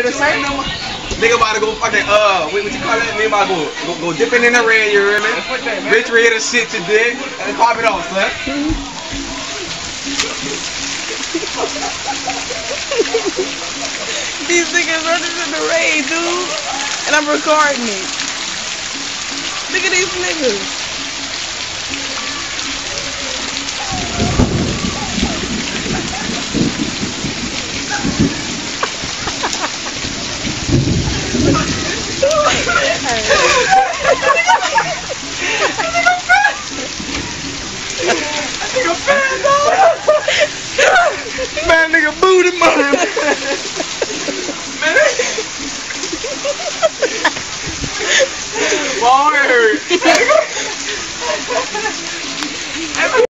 the same number. Nigga about to go fucking what you call that? Nigga about to go dipping in the rain, you hear me? Bitch ready to shit today and pop it off, son. These niggas running in the rain, dude. And I'm recording it. Look at these niggas.